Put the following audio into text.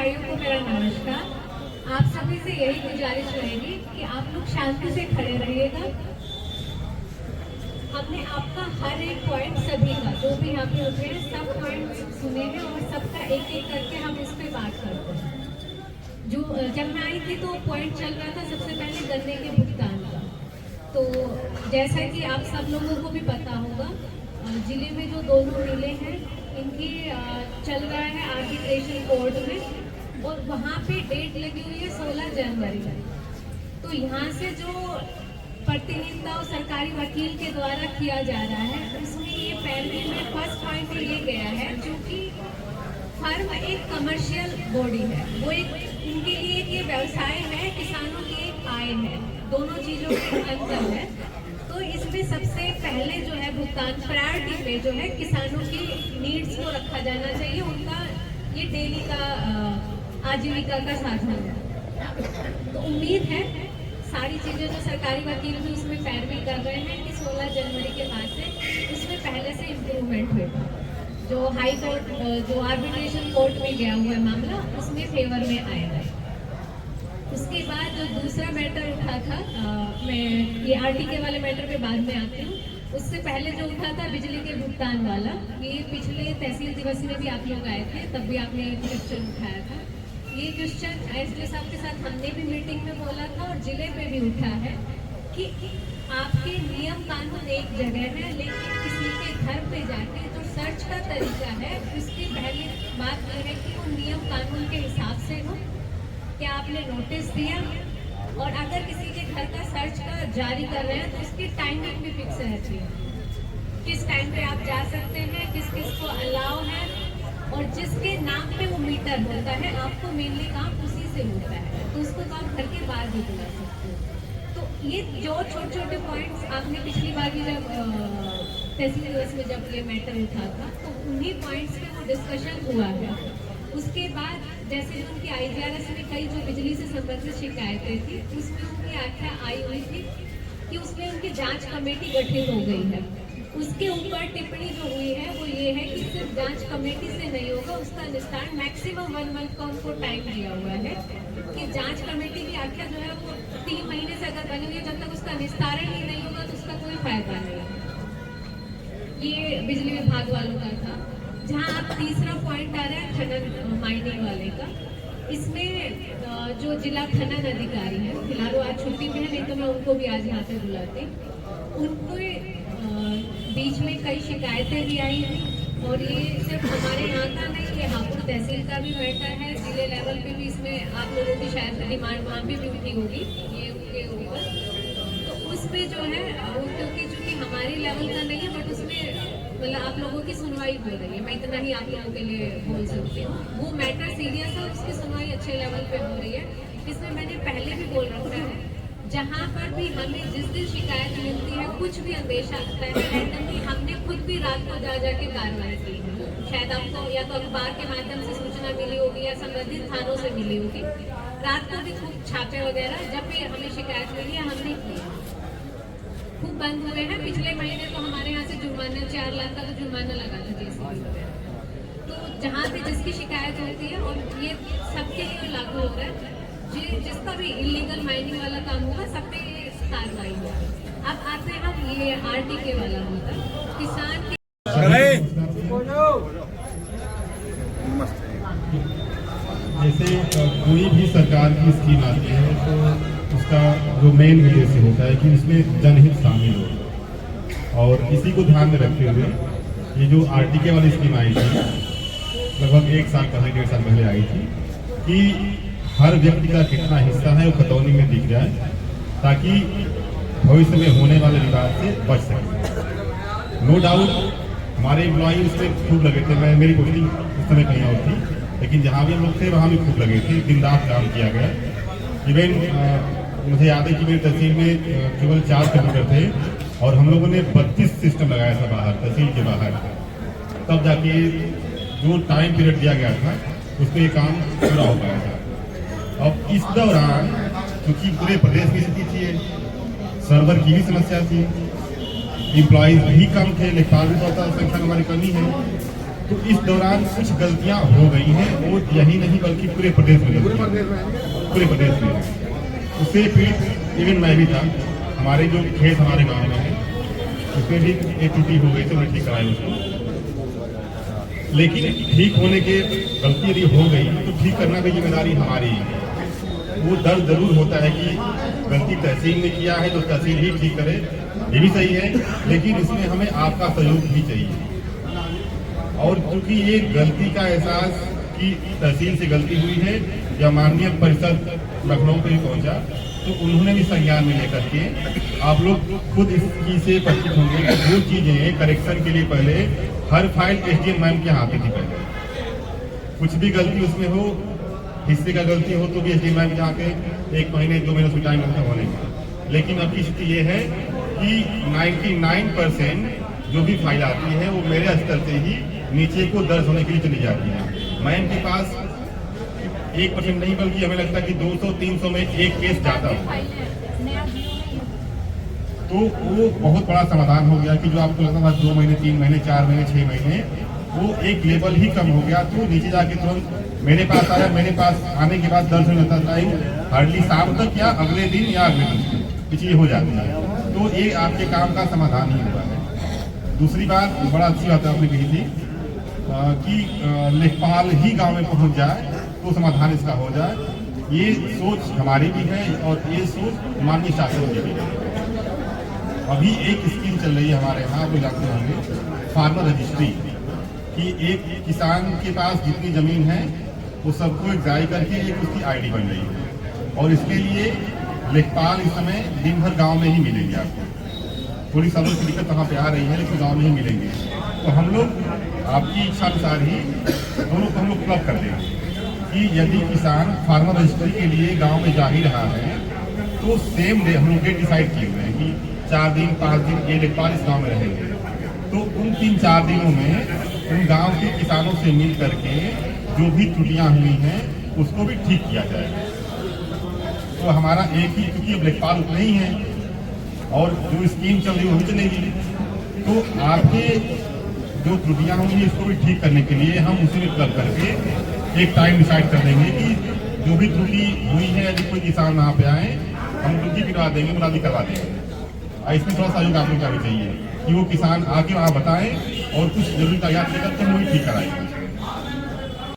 भाइयों को मेरा नमस्कार। आप सभी से यही गुजारिश रहेगी कि आप लोग शांति से खड़े रहिएगा। हमने आपका हर एक पॉइंट, सभी का जो भी यहाँ पे उठे हैं, सब पॉइंट सुने हैं और सबका एक एक करके हम इस पे बात करते हैं। जो जब मैं आई थी तो पॉइंट चल रहा था सबसे पहले गन्ने के भुगतान का। तो जैसा कि आप सब लोगों को भी पता होगा, जिले में जो दोनों मिले हैं इनकी चल रहा है आर्बिट्रेशन कोर्ट में और वहाँ पे डेट लगी हुई है 16 जनवरी। तो यहाँ से जो प्रतिनिधित्व और सरकारी वकील के द्वारा किया जा रहा है उसमें ये पहले में फर्स्ट पॉइंट ये गया है, क्योंकि फर्म एक कमर्शियल बॉडी है, वो एक इनके लिए एक ये व्यवसाय है, किसानों की एक आय है, दोनों चीज़ों में अंतर है। तो इसमें सबसे पहले जो है भुगतान प्रायोरिटी पे जो है किसानों की नीड्स को रखा जाना चाहिए, उनका ये डेली का आजीविका का साधन है। तो उम्मीद है सारी चीज़ें जो सरकारी वकील भी उसमें पैरवी कर रहे हैं कि 16 जनवरी के बाद से उसमें पहले से इम्प्रूवमेंट होगा। जो हाई कोर्ट, जो आर्बिट्रेशन कोर्ट में गया हुआ है मामला, उसमें फेवर में आएगा। उसके बाद जो दूसरा मैटर उठा था, मैं ये आरटीके वाले मैटर पे बाद में आती हूँ। उससे पहले जो उठा था बिजली के भुगतान वाला, ये पिछले तहसील दिवस में भी आप लोग आए थे, तब भी आपने एक क्वेश्चन उठाया था। ये क्वेश्चन एसडी साहब के साथ हमने भी मीटिंग में बोला था और जिले पे भी उठा है कि आपके नियम कानून एक जगह है, लेकिन किसी के घर पे जाके जो सर्च का तरीका है उसकी पहली बात यह है कि वो नियम कानून के हिसाब से हो। क्या आपने नोटिस दिया? और अगर किसी के घर का सर्च का जारी कर रहे हैं तो उसकी टाइमिंग भी फिक्स रहती है, किस टाइम पे आप जा सकते हैं, किस किस को अलाउ है, और जिसके नाम पे वो मीटर होता है आपको मेनली काम उसी से होता है, तो उसको तो आप घर के बाहर भी बुला सकते हो। तो ये जो छोटे छोटे पॉइंट्स आपने पिछली बार भी जब तहसील दिवस में जब ये मैटर उठा था तो उन्हीं पॉइंट्स पे वो डिस्कशन हुआ है। उसके बाद जैसे जो उनकी IGRS में कई जो बिजली से संबंधित शिकायतें थी उसमें उनकी आख्या आई हुई थी कि उसमें उनकी जांच कमेटी गठित हो गई है। उसके ऊपर टिप्पणी जो हुई है वो ये है कि सिर्फ जांच कमेटी से नहीं होगा, उसका निस्तारण मैक्सिमम 1 मंथ का उनको टाइम दिया हुआ है कि जांच कमेटी की आख्या जो है वो 3 महीने से अगर बनी हुई है, जब तक उसका निस्तारण ही नहीं होगा तो उसका कोई फायदा नहीं है। ये बिजली विभाग वालों का था। जहाँ आप तीसरा पॉइंट आ रहा है खनन माइनिंग वाले का, इसमें जो जिला खनन अधिकारी है, फिलहाल वो आज छुट्टी में है, नहीं तो मैं उनको भी आज यहाँ पे बुलाती। उनको बीच में कई शिकायतें भी आई हैं और ये सिर्फ हमारे यहाँ का नहीं, ये हापुड़ तहसील का भी मैटर है, जिले लेवल पे भी इसमें आप लोगों की शायद डिमांड वहाँ भी उठी होगी ये उनके ऊपर। तो उस पर जो है वो क्योंकि चूँकि हमारी लेवल का नहीं है, बट उसमें मतलब आप लोगों की सुनवाई हो रही है, मैं इतना ही आप लोगों के लिए बोल सकती हूँ। वो मैटर सीरियस है, उसकी सुनवाई अच्छे लेवल पे हो रही है। इसमें मैंने पहले भी बोल रखा है, जहाँ पर भी हमें जिस दिन शिकायत मिलती है, कुछ भी अंदेशा आता है, रैंडमली हमने खुद भी रात को जा जाके कार्रवाई की है। शायद आपको या तो अखबार के माध्यम से सूचना मिली होगी या संबंधित थानों से मिली होगी। रात को भी खूब छापे वगैरह जब भी हमें शिकायत मिली है हमने की, खूब बंद हुए हैं। पिछले महीने तो हमारे यहाँ से जुर्माना 4 लाख का तो जुर्माना लगा था JCB। तो जहाँ पे जिसकी शिकायत होती है, और ये सबके लिए लागू हो रहा है, जिसका भी इलीगल माइनिंग वाला काम होगा सब पे ये कार्रवाई होगा। अब आते हैं हम ये आरटीके वाला होता किसान के जैसे कोई भी सरकार की स्कीम आती है तो उसका जो मेन उद्देश्य होता है कि उसमें जनहित शामिल हो, और इसी को ध्यान में रखते हुए ये जो आरटीके वाली स्कीम आई थी लगभग 1 साल पहले 1.5 साल पहले आई थी कि हर व्यक्ति का कितना हिस्सा है वो खतौनी में दिख जाए, ताकि भविष्य में होने वाले विवाद से बच सके। नो डाउट हमारे एम्प्लॉई उसमें खूब लगे थे, मैं मेरी पोस्टिंग उस समय कहीं और थी, लेकिन जहाँ भी हम लोग थे वहाँ भी खूब लगे थे, दिन रात काम किया गया। इवन मुझे याद है कि मेरी तहसील में केवल 4 कंप्यूटर थे और हम लोगों ने 32 सिस्टम लगाया था बाहर, तहसील के बाहर, तब जाके जो टाइम पीरियड दिया गया था उसमें ये काम पूरा हो पाया था। अब इस दौरान क्योंकि पूरे प्रदेश की स्थिति थी, सर्वर की भी समस्या थी, एम्प्लॉयज भी कम थे, लेखपाल भी बहुत संख्या में हमारी कमी है, तो इस दौरान कुछ गलतियां हो गई हैं, वो यही नहीं बल्कि पूरे प्रदेश में पूरे प्रदेश में उससे पीड़ित इवन मैं भी था। हमारे जो खेत हमारे गांव में है उसमें भी एक त्रुटि हो गई, तो मैं ठीक कराई उसको। लेकिन ठीक होने के गलती यदि हो गई तो ठीक करना भी जिम्मेदारी हमारी है। वो दर्द जरूर होता है कि गलती तहसील ने किया है तो तहसील ही ठीक करे, ये भी सही है, लेकिन इसमें हमें आपका सहयोग भी चाहिए। और क्योंकि ये गलती का एहसास कि तहसील से गलती हुई है या माननीय परिषद लखनऊ पे पहुंचा, तो उन्होंने भी संज्ञान में लेकर के आप लोग खुद इस चीज से परिचित होंगे कि जो चीजें करेक्शन के लिए पहले हर फाइल एसडीएम मैम के यहाँ आती थी। पहले कुछ भी गलती उसमें हो, हिस्से का गलती हो तो भी एसडीएम मैम के यहाँ के 1 महीने 2 महीने टाइम लगता होने का। लेकिन अब की स्थिति ये है कि 99% जो भी फाइल आती है वो मेरे स्तर से ही नीचे को दर्ज होने के लिए चली जाती है। मैम के पास 1% नहीं बल्कि हमें लगता है कि 200-300 में एक केस जाता है। तो वो बहुत बड़ा समाधान हो गया कि जो आपको लगता था 2 महीने 3 महीने 4 महीने 6 महीने, वो एक लेवल ही कम हो गया। तो नीचे जाके तुरंत मेरे पास आया, मेरे पास आने के बाद दर्ज होने लगता टाइम हार्डली शाम तक या अगले दिन या अगले दिन ये चीज़ हो जाती है। तो ये आपके काम का समाधान ही हुआ है। दूसरी बात बड़ा अच्छी बात आपने कही थी कि लेखपाल ही गांव में पहुंच जाए तो समाधान इसका हो जाए। ये सोच हमारी भी है और ये सोच माननीय शासन की भी है। अभी एक स्कीम चल रही है हमारे यहाँ, आप जानते होंगे, फार्मर रजिस्ट्री, कि एक किसान के पास जितनी ज़मीन है वो सबको एक जारी करके एक उसकी आईडी बन रही है। और इसके लिए लेखपाल इस समय दिन भर गाँव में ही मिलेंगे आपको। थोड़ी समय की दिक्कत वहाँ पे आ रही है लेकिन गाँव में ही मिलेंगे। तो हम लोग आपकी इच्छा अनुसार ही दोनों को हम लोग क्लब कर देंगे कि यदि किसान फार्मर रजिस्ट्री के लिए गांव में जा ही रहा है तो सेम डे हम लोग डेट डिसाइड किए हुए हैं कि 4 दिन 5 दिन ये लेखपाल इस गाँव में रहेंगे। तो उन 3-4 दिनों में उन गांव के किसानों से मिल करके जो भी त्रुटियां हुई हैं उसको भी ठीक किया जाएगा। तो हमारा एक ही, क्योंकि अब लेखपाल उतने ही हैं और जो स्कीम चल रही है वो भी चलेगी, तो आपके जो त्रुटियां होंगी इसको भी ठीक करने के लिए हम उसी में कर करके एक टाइम डिसाइड कर देंगे कि जो भी त्रुटि हुई है यदि कोई किसान वहाँ पे आए हम त्रुटि गिरवा देंगे, मुनादी करवा देंगे। इसमें थोड़ा सहयोग आप लोग का भी चाहिए कि वो किसान आके वहाँ बताएं और कुछ जरूरी कागजात लेकर के हम वही ठीक कराएंगे।